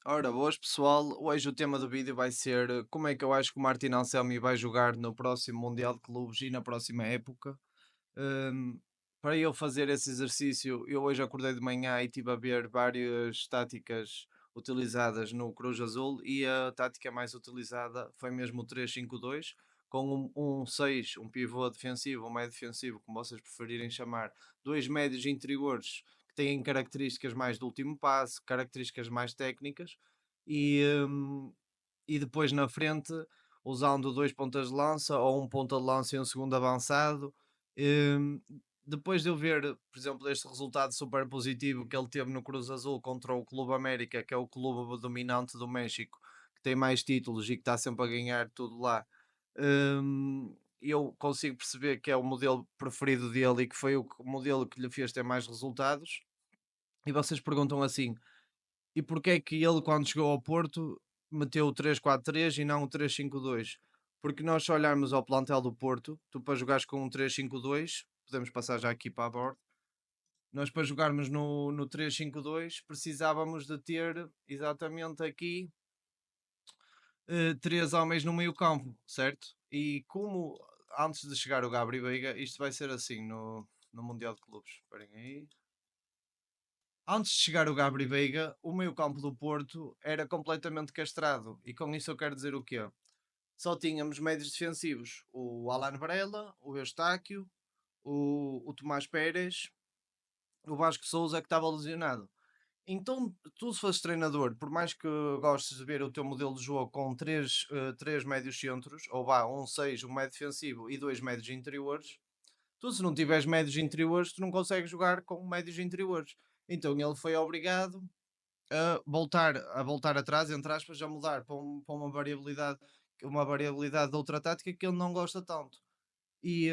Ora, boas pessoal, hoje o tema do vídeo vai ser como é que eu acho que o Martin Anselmi vai jogar no próximo Mundial de Clubes e na próxima época. Hum, para eu fazer esse exercício, eu hoje acordei de manhã e estive a ver várias táticas utilizadas no Cruz Azul e a tática mais utilizada foi mesmo o 3-5-2, com um 6, um pivô defensivo, um médio defensivo, como vocês preferirem chamar, dois médios interiores que têm características mais do último passe, características mais técnicas, e, hum, e depois na frente, usando dois pontas de lança ou um ponta de lança e um segundo avançado. Hum, Depois de eu ver, por exemplo, este resultado super positivo que ele teve no Cruz Azul contra o Clube América, que é o clube dominante do México, que tem mais títulos e que está sempre a ganhar tudo lá, eu consigo perceber que é o modelo preferido dele e que foi o modelo que lhe fez ter mais resultados. E vocês perguntam assim: e porque é que ele, quando chegou ao Porto, meteu o 3-4-3 e não o 3-5-2? Porque nós, se olharmos ao plantel do Porto, tu para jogares com um 3-5-2, podemos passar já aqui para a bordo, nós para jogarmos no 3-5-2 precisávamos de ter exatamente aqui três homens no meio campo, certo? E como antes de chegar o Gabri Veiga, isto vai ser assim no Mundial de Clubes. Esperem aí. Antes de chegar o Gabri Veiga, o meio-campo do Porto era completamente castrado. E com isso eu quero dizer o quê? Só tínhamos médios defensivos: o Alan Varela, o Eustáquio, o Tomás Pérez, o Vasco Souza que estava lesionado. Então, tu se fosses treinador, por mais que gostes de ver o teu modelo de jogo com três médios centros, ou vá, um 6, um médio defensivo e dois médios interiores, tu se não tiveres médios interiores, tu não consegues jogar com médios interiores. Então ele foi obrigado a voltar atrás, entre aspas, a mudar para uma variabilidade de outra tática que ele não gosta tanto. E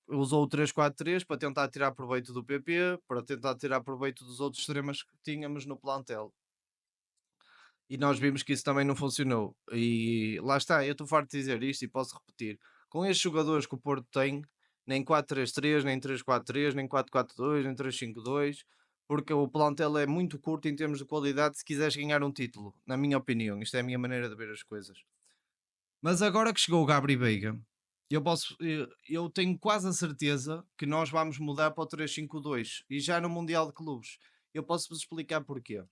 usou o 3-4-3 para tentar tirar proveito do PP, para tentar tirar proveito dos outros extremas que tínhamos no plantel. E nós vimos que isso também não funcionou. E lá está, eu estou farto de dizer isto e posso repetir. Com estes jogadores que o Porto tem, nem 4-3-3, nem 3-4-3, nem 4-4-2, nem 3-5-2, porque o plantel é muito curto em termos de qualidade se quiseres ganhar um título, na minha opinião. Isto é a minha maneira de ver as coisas. Mas agora que chegou o Gabri Veiga, eu tenho quase a certeza que nós vamos mudar para o 3-5-2 e já no Mundial de Clubes. Eu posso-vos explicar porquê.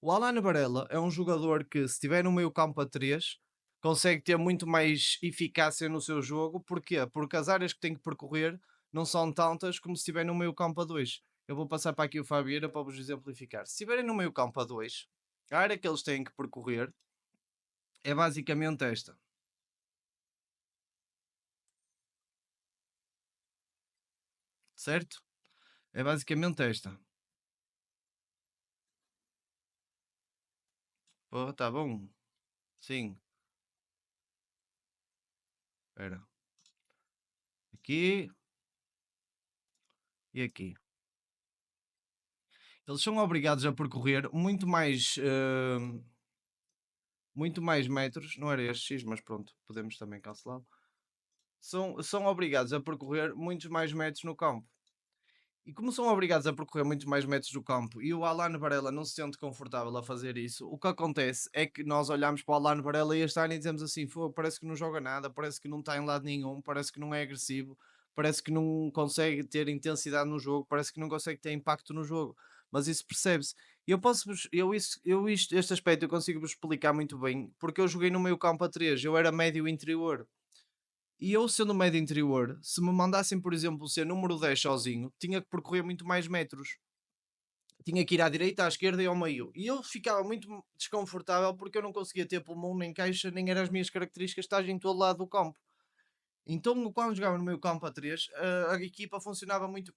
O Alan Varela é um jogador que, se estiver no meio campo a 3, consegue ter muito mais eficácia no seu jogo. Porquê? Porque as áreas que tem que percorrer não são tantas como se estiver no meio campo a 2. Eu vou passar para aqui o Fabieira para vos exemplificar. Se estiverem no meio campo a 2, a área que eles têm que percorrer é basicamente esta, certo? É basicamente esta. Pô, tá bom? Sim, espera. Aqui e aqui. Eles são obrigados a percorrer muito mais metros, não era este X, mas pronto, podemos também cancelá-lo. São obrigados a percorrer muitos mais metros no campo. E como são obrigados a percorrer muitos mais metros do campo e o Alan Varela não se sente confortável a fazer isso, o que acontece é que nós olhamos para o Alan Varela este ano e dizemos assim: "Fogo, parece que não joga nada, parece que não está em lado nenhum, parece que não é agressivo, parece que não consegue ter intensidade no jogo, parece que não consegue ter impacto no jogo." Mas isso percebe-se. Eu posso eu isso, eu isto, este aspecto eu consigo vos explicar muito bem, porque eu joguei no meio campo a 3, eu era médio interior. E eu, sendo médio interior, se me mandassem, por exemplo, ser número 10 sozinho, tinha que percorrer muito mais metros. Tinha que ir à direita, à esquerda e ao meio. E eu ficava muito desconfortável porque eu não conseguia ter pulmão, nem caixa, nem eram as minhas características estar em todo lado do campo. Então, quando jogava no meio campo a 3, a equipa funcionava muito.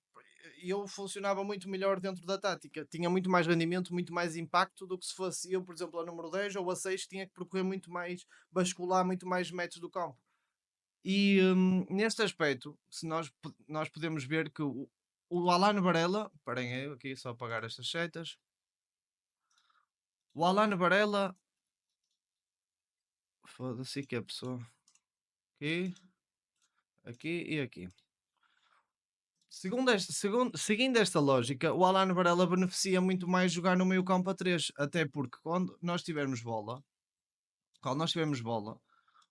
Eu funcionava muito melhor dentro da tática. Tinha muito mais rendimento, muito mais impacto do que se fosse eu, por exemplo, a número 10 ou a 6, que tinha que percorrer muito mais, bascular muito mais metros do campo. E neste aspecto, se nós podemos ver que o Alan Varela, parem aí, aqui só apagar estas setas. O Alan Varela, foda-se que é a pessoa. Aqui, aqui e aqui. Seguindo esta lógica, o Alan Varela beneficia muito mais jogar no meio campo a 3, até porque quando nós tivermos bola,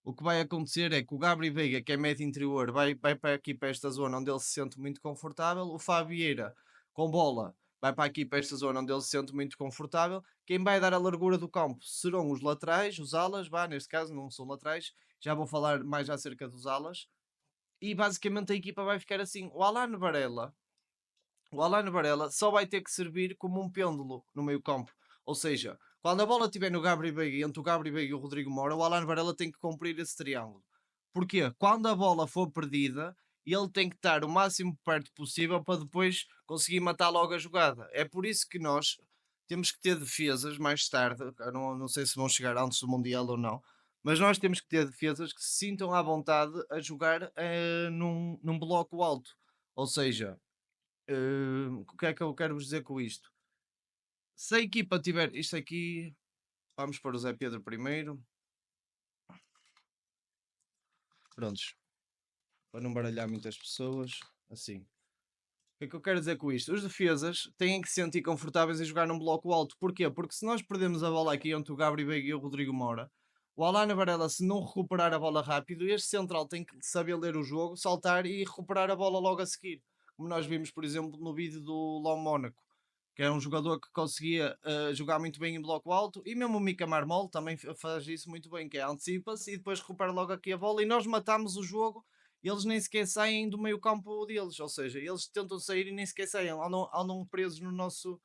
o que vai acontecer é que o Gabri Veiga, que é médio interior, vai para aqui para esta zona onde ele se sente muito confortável. O Fabieira, com bola, vai para aqui para esta zona onde ele se sente muito confortável. Quem vai dar a largura do campo serão os laterais, os alas, neste caso não são laterais, já vou falar mais acerca dos alas. E basicamente a equipa vai ficar assim. O Alan Varela só vai ter que servir como um pêndulo no meio campo. Ou seja, quando a bola estiver no Gabri Veiga, entre o Gabri Veiga e o Rodrigo Moura, o Alan Varela tem que cumprir esse triângulo. Porquê? Quando a bola for perdida, ele tem que estar o máximo perto possível para depois conseguir matar logo a jogada. É por isso que nós temos que ter defesas mais tarde. Eu não sei se vão chegar antes do Mundial ou não, mas nós temos que ter defesas que se sintam à vontade a jogar num bloco alto. Ou seja, o que é que eu quero vos dizer com isto? Se a equipa tiver isto aqui, vamos para o Zé Pedro primeiro. Prontos, para não baralhar muitas pessoas. Assim. O que é que eu quero dizer com isto? Os defesas têm que se sentir confortáveis em jogar num bloco alto. Porquê? Porque se nós perdemos a bola aqui entre o Gabriel Veiga e o Rodrigo Moura, o Alana Varela, se não recuperar a bola rápido, este central tem que saber ler o jogo, saltar e recuperar a bola logo a seguir. Como nós vimos, por exemplo, no vídeo do Lom Mónaco, que era um jogador que conseguia jogar muito bem em bloco alto, e mesmo o Mika Marmol também faz isso muito bem, que é antecipa-se e depois recupera logo aqui a bola, e nós matamos o jogo, e eles nem sequer saem do meio campo deles, ou seja, eles tentam sair e nem sequer saem, andam presos no nosso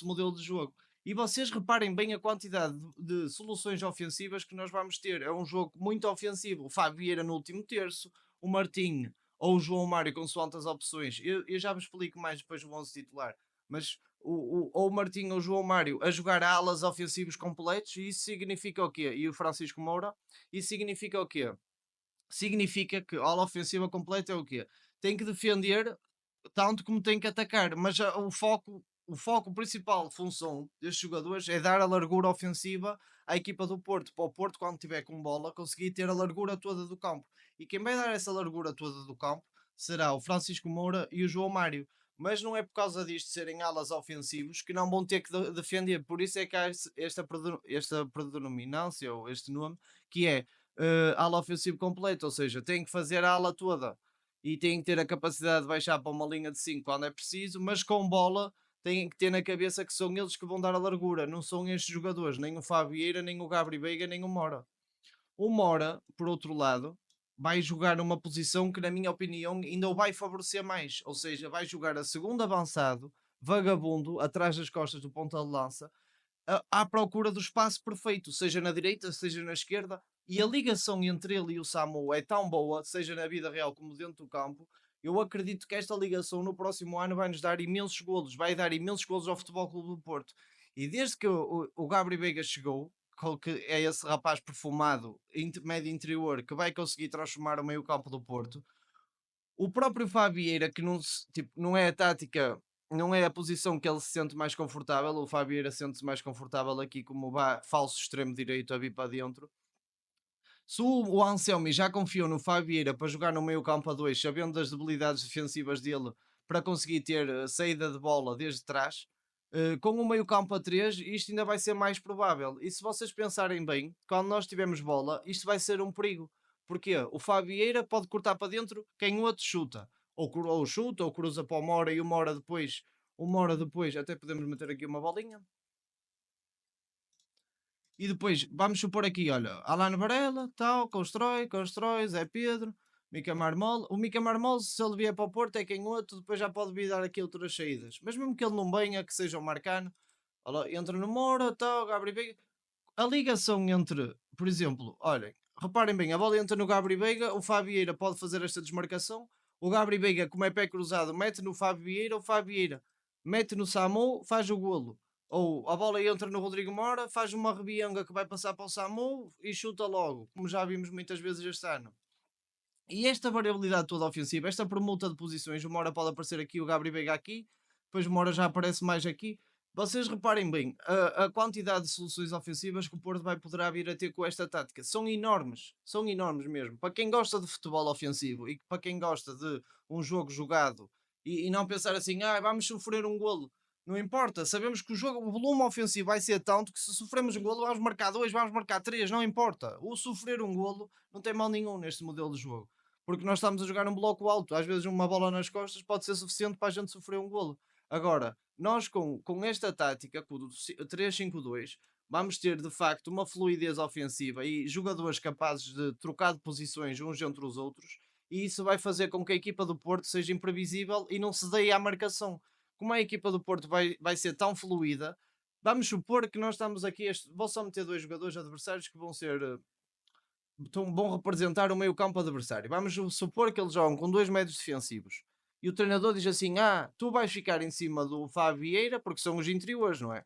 modelo de jogo. E vocês reparem bem a quantidade de soluções ofensivas que nós vamos ter. É um jogo muito ofensivo. O Fábio Vieira no último terço, o Martinho ou o João Mário com as opções. Eu já vos explico mais depois o 11 titular. Mas ou o Martinho ou o João Mário a jogar alas ofensivos completos, e isso significa o quê? E o Francisco Moura, isso significa o quê? Significa que a ala ofensiva completa é o quê? Tem que defender tanto como tem que atacar, mas o foco principal, função destes jogadores é dar a largura ofensiva à equipa do Porto, para o Porto, quando tiver com bola, conseguir ter a largura toda do campo. E quem vai dar essa largura toda do campo será o Francisco Moura e o João Mário. Mas não é por causa disto serem alas ofensivos que não vão ter que defender. Por isso é que há esta predominância, ou este nome, que é ala ofensivo completo, ou seja, tem que fazer a ala toda e tem que ter a capacidade de baixar para uma linha de 5 quando é preciso, mas com bola têm que ter na cabeça que são eles que vão dar a largura, não são estes jogadores, nem o Fabieira, nem o Gabri Veiga, nem o Mora. O Mora, por outro lado, vai jogar numa posição que, na minha opinião, ainda o vai favorecer mais, ou seja, vai jogar a segundo avançado, vagabundo, atrás das costas do ponta de lança, à procura do espaço perfeito, seja na direita, seja na esquerda, e a ligação entre ele e o Samu é tão boa, seja na vida real como dentro do campo. Eu acredito que esta ligação no próximo ano vai nos dar imensos golos, vai dar imensos golos ao Futebol Clube do Porto. E desde que o Gabriel Veiga chegou, que é esse rapaz perfumado, médio interior, que vai conseguir transformar o meio campo do Porto, o próprio Fabieira, que não, tipo, não é a tática, não é a posição que ele se sente mais confortável. O Fabieira sente-se mais confortável aqui como falso extremo direito a vir para dentro. Se o Anselmi já confiou no Fabieira para jogar no meio campo a 2, sabendo das debilidades defensivas dele, para conseguir ter saída de bola desde trás, com o meio campo a 3, isto ainda vai ser mais provável. E se vocês pensarem bem, quando nós tivermos bola, isto vai ser um perigo. Porquê? O Fabieira pode cortar para dentro, quem o outro chuta. Ou chuta, ou cruza para o Mora, e o Mora depois, até podemos meter aqui uma bolinha. E depois, vamos supor aqui, olha, Alan Varela, tal, constrói, Zé Pedro, Mica Marmol. O Mica Marmol, se ele vier para o Porto, é quem outro, depois já pode vir dar aqui outras saídas. Mas mesmo que ele não venha, que seja o Marcano, olha, entra no Moura, tal, Gabriel Veiga. A ligação entre, por exemplo, olhem, reparem bem, a bola entra no Gabriel Veiga, o Fábio Vieira pode fazer esta desmarcação, o Gabriel Veiga, como é pé cruzado, mete no Fábio Vieira, o Fábio Vieira mete no Samu, faz o golo. Ou a bola entra no Rodrigo Mora, faz uma rebianga que vai passar para o Samu e chuta logo, como já vimos muitas vezes este ano. E esta variabilidade toda ofensiva, esta permuta de posições, o Mora pode aparecer aqui, o Gabriel Veiga aqui, depois o Mora já aparece mais aqui. Vocês reparem bem, a quantidade de soluções ofensivas que o Porto poderá vir a ter com esta tática são enormes mesmo. Para quem gosta de futebol ofensivo e para quem gosta de um jogo jogado e não pensar assim, vamos sofrer um golo. Não importa, sabemos que o volume ofensivo vai ser tanto que se sofremos um golo vamos marcar dois, vamos marcar três, não importa. O sofrer um golo não tem mal nenhum neste modelo de jogo, porque nós estamos a jogar um bloco alto, às vezes uma bola nas costas pode ser suficiente para a gente sofrer um golo. Agora, nós com esta tática, com o 3-5-2, vamos ter de facto uma fluidez ofensiva e jogadores capazes de trocar de posições uns entre os outros, e isso vai fazer com que a equipa do Porto seja imprevisível e não se dê à marcação. Como a equipa do Porto vai ser tão fluida, vamos supor que nós estamos aqui, vou só meter dois jogadores adversários que vão ser, vão representar o meio campo adversário. Vamos supor que eles jogam com dois médios defensivos. E o treinador diz assim: tu vais ficar em cima do Fábio Vieira, porque são os interiores, não é?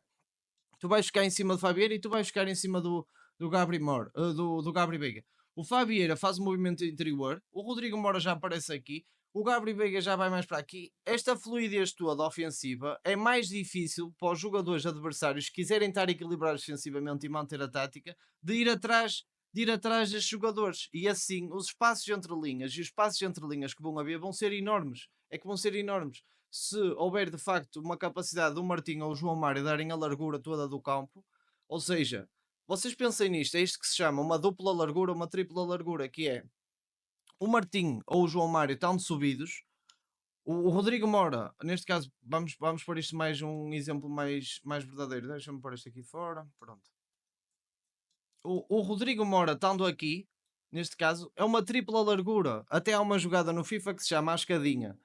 Tu vais ficar em cima do Fabieira e tu vais ficar em cima do Gabri Mor, do Gabri Veiga. O Fabieira faz o movimento interior, o Rodrigo Mora já aparece aqui, o Gabri Veiga já vai mais para aqui. Esta fluidez toda ofensiva é mais difícil para os jogadores adversários que quiserem estar equilibrados defensivamente e manter a tática, de ir atrás destes jogadores. E assim, os espaços entre linhas e os espaços entre linhas que vão haver vão ser enormes. É que vão ser enormes. Se houver de facto uma capacidade do Martinho ou o João Mário darem a largura toda do campo, ou seja, vocês pensem nisto, é isto que se chama uma dupla largura, uma tripla largura, que é o Martinho ou o João Mário estão subidos, o Rodrigo Mora, neste caso, vamos pôr isto mais um exemplo mais verdadeiro, deixa-me pôr isto aqui fora, pronto. O Rodrigo Mora estando aqui, neste caso, é uma tripla largura. Até há uma jogada no FIFA que se chama a escadinha.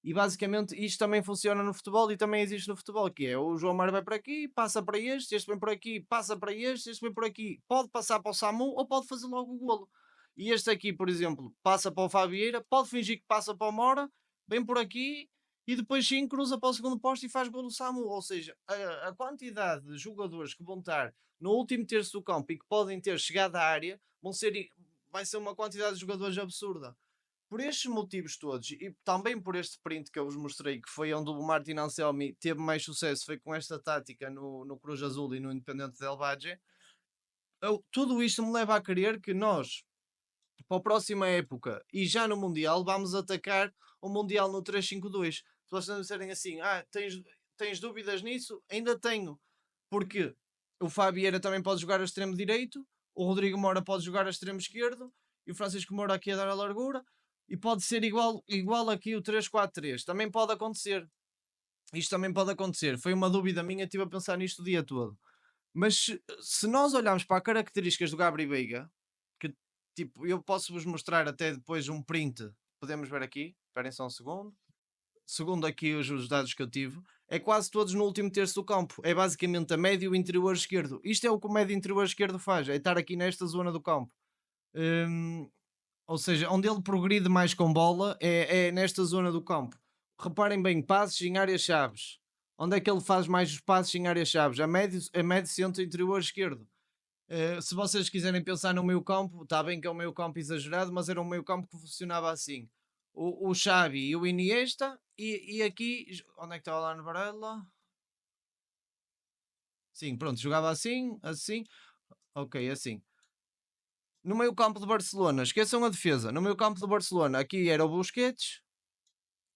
E basicamente isto também funciona no futebol e também existe no futebol, que é o João Mário vai por aqui, passa para este vem por aqui, passa para este vem por aqui. Pode passar para o Samu ou pode fazer logo o golo. E este aqui, por exemplo, passa para o Fabieira, pode fingir que passa para o Mora, vem por aqui e depois sim cruza para o segundo posto e faz golo Samu. Ou seja, a quantidade de jogadores que vão estar no último terço do campo e que podem ter chegado à área vai ser uma quantidade de jogadores absurda. Por estes motivos todos e também por este print que eu vos mostrei, que foi onde o Martin Anselmi teve mais sucesso, foi com esta tática no Cruz Azul e no Independente Del Valle, tudo isto me leva a crer que nós, para a próxima época e já no Mundial, vamos atacar o Mundial no 3-5-2. Se vocês não disserem assim, tens dúvidas nisso? Ainda tenho, porque o Fabieira também pode jogar a extremo direito, o Rodrigo Moura pode jogar a extremo esquerdo e o Francisco Moura aqui a dar a largura, e pode ser igual aqui o 3-4-3. Também pode acontecer. Isto também pode acontecer. Foi uma dúvida minha, estive a pensar nisto o dia todo. Mas se nós olharmos para as características do Gabri Veiga, que tipo, eu posso vos mostrar até depois um print, podemos ver aqui, esperem só um segundo. Segundo aqui os dados que eu tive, é quase todos no último terço do campo. É basicamente a médio e o interior esquerdo. Isto é o que o médio interior esquerdo faz, é estar aqui nesta zona do campo. Hum, ou seja, onde ele progride mais com bola é nesta zona do campo. Reparem bem, passes em áreas chaves. Onde é que ele faz mais os passes em áreas chaves? A médio centro interior esquerdo. Se vocês quiserem pensar no meio campo, está bem que é um meio campo exagerado, mas era um meio campo que funcionava assim. O Xavi e o Iniesta, e aqui, onde é que está o Alan Varela? Sim, pronto, jogava assim, assim, ok, assim. No meio campo do Barcelona, esqueçam a defesa. No meio campo do Barcelona, aqui era o Busquets,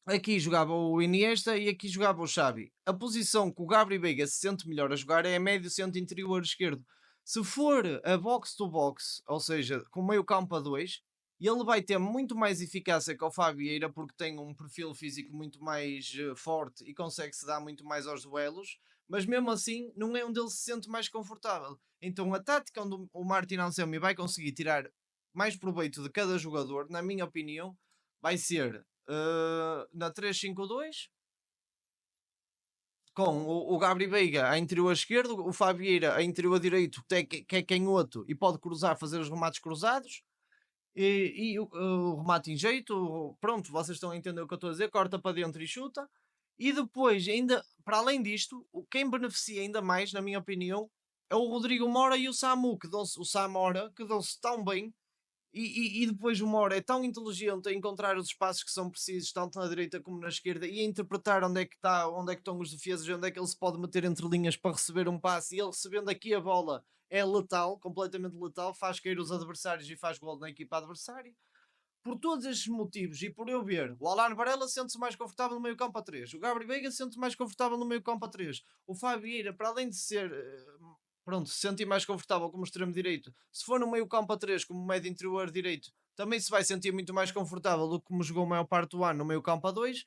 aqui jogava o Iniesta e aqui jogava o Xavi. A posição que o Gabri Veiga se sente melhor a jogar é a médio centro interior esquerdo. Se for a box to box, ou seja, com meio campo a dois, ele vai ter muito mais eficácia que o Fabieira porque tem um perfil físico muito mais forte e consegue se dar muito mais aos duelos, mas mesmo assim não é onde ele se sente mais confortável. Então a tática onde o Martin Anselmi vai conseguir tirar mais proveito de cada jogador, na minha opinião, vai ser na 3-5-2, com o Gabri Veiga a interior esquerdo, o Fabieira a interior direito, que é canhoto e pode cruzar, fazer os remates cruzados, e o remate em jeito, pronto, vocês estão a entender o que eu estou a dizer, corta para dentro e chuta. E depois, ainda para além disto, quem beneficia ainda mais, na minha opinião, é o Rodrigo Mora e o Samu, o Samora, que dão-se tão bem e depois o Mora é tão inteligente a encontrar os espaços que são precisos, tanto na direita como na esquerda, e a interpretar onde é que está, onde é que estão os defesas, onde é que ele se pode meter entre linhas para receber um passe, e ele recebendo aqui a bola é letal, completamente letal, faz cair os adversários e faz gol na equipa adversária. por todos estes motivos e por eu ver, o Alan Varela sente-se mais confortável no meio campo a 3, o Gabriel Veiga sente-se mais confortável no meio campo a 3, o Fábio Vieira, para além de ser, pronto, se sentir mais confortável como extremo direito, se for no meio campo a 3 como médio interior direito, também se vai sentir muito mais confortável do que como jogou a maior parte do ano no meio campo a 2.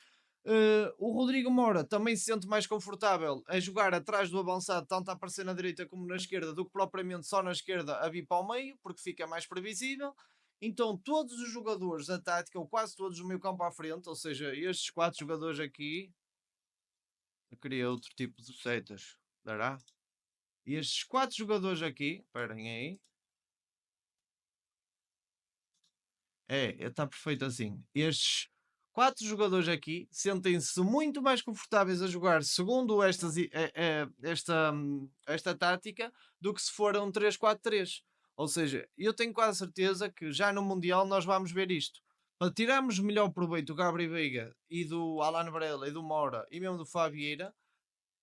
O Rodrigo Moura também se sente mais confortável a jogar atrás do avançado, tanto a aparecer na direita como na esquerda, do que propriamente só na esquerda a vir para o meio, porque fica mais previsível. Então, todos os jogadores da tática, ou quase todos, no meio campo à frente, ou seja, estes quatro jogadores aqui, eu queria outro tipo de setas, dará? Estes quatro jogadores aqui, esperem aí, está perfeito assim. Estes quatro jogadores aqui sentem-se muito mais confortáveis a jogar segundo esta tática do que se for um 3-4-3. Ou seja, eu tenho quase certeza que já no Mundial nós vamos ver isto. Para tirarmos melhor proveito do Gabriel Veiga e do Alan Varela e do Mora e mesmo do Fábio Vieira,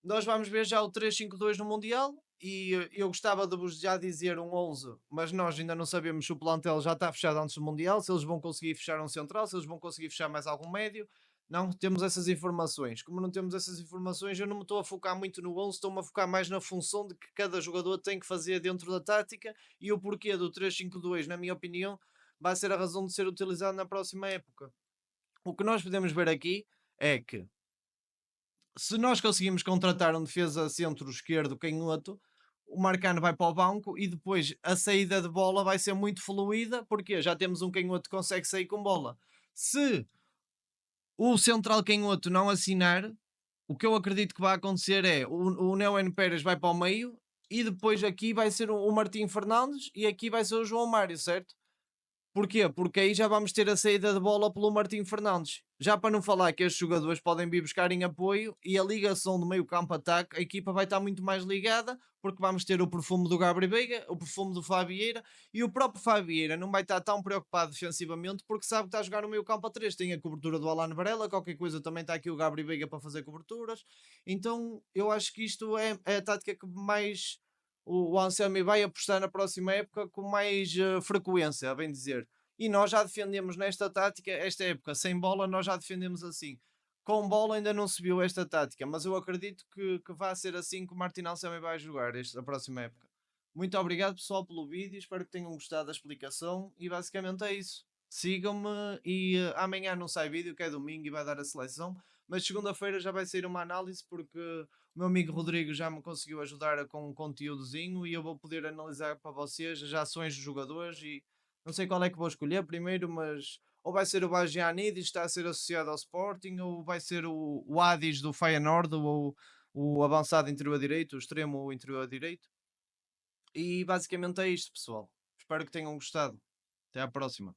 nós vamos ver já o 3-5-2 no Mundial e eu gostava de vos já dizer um 11, mas nós ainda não sabemos se o plantel já está fechado antes do Mundial, se eles vão conseguir fechar um central, se eles vão conseguir fechar mais algum médio. Não temos essas informações. Como não temos essas informações, eu não me estou a focar muito no 11, estou-me a focar mais na função de que cada jogador tem que fazer dentro da tática e o porquê do 3-5-2, na minha opinião, vai ser a razão de ser utilizado na próxima época. O que nós podemos ver aqui é que se nós conseguimos contratar um defesa centro-esquerdo canhoto, o Marcano vai para o banco e depois a saída de bola vai ser muito fluida, porque já temos um canhoto que consegue sair com bola. Se o central canhoto não assinar, o que eu acredito que vai acontecer é o Neo N Pérez vai para o meio e depois aqui vai ser o Martim Fernandes e aqui vai ser o João Mário, certo? Porquê? Porque aí já vamos ter a saída de bola pelo Martim Fernandes. Já para não falar que estes jogadores podem vir buscar em apoio e a ligação do meio campo-ataque, a equipa vai estar muito mais ligada, porque vamos ter o perfume do Gabriel Veiga, o perfume do Fabieira e o próprio Fabieira não vai estar tão preocupado defensivamente porque sabe que está a jogar no meio campo a 3. Tem a cobertura do Alan Varela, qualquer coisa também está aqui o Gabriel Veiga para fazer coberturas. Então eu acho que isto é a tática que mais o Anselmi vai apostar na próxima época com mais frequência, a bem dizer. E nós já defendemos nesta tática, esta época, sem bola, nós já defendemos assim. Com bola ainda não se viu esta tática, mas eu acredito que vai ser assim que o Martin Anselmi vai jogar a próxima época. Muito obrigado pessoal pelo vídeo, espero que tenham gostado da explicação e basicamente é isso. Sigam-me e amanhã não sai vídeo, que é domingo e vai dar a seleção, mas segunda-feira já vai sair uma análise porque o meu amigo Rodrigo já me conseguiu ajudar com um conteúdozinho e eu vou poder analisar para vocês as ações dos jogadores e não sei qual é que vou escolher primeiro, mas ou vai ser o Bagianidis, está a ser associado ao Sporting, ou vai ser o Adis do Feyenoord, ou o avançado interior direito, o extremo interior direito. E basicamente é isto, pessoal. Espero que tenham gostado. Até à próxima.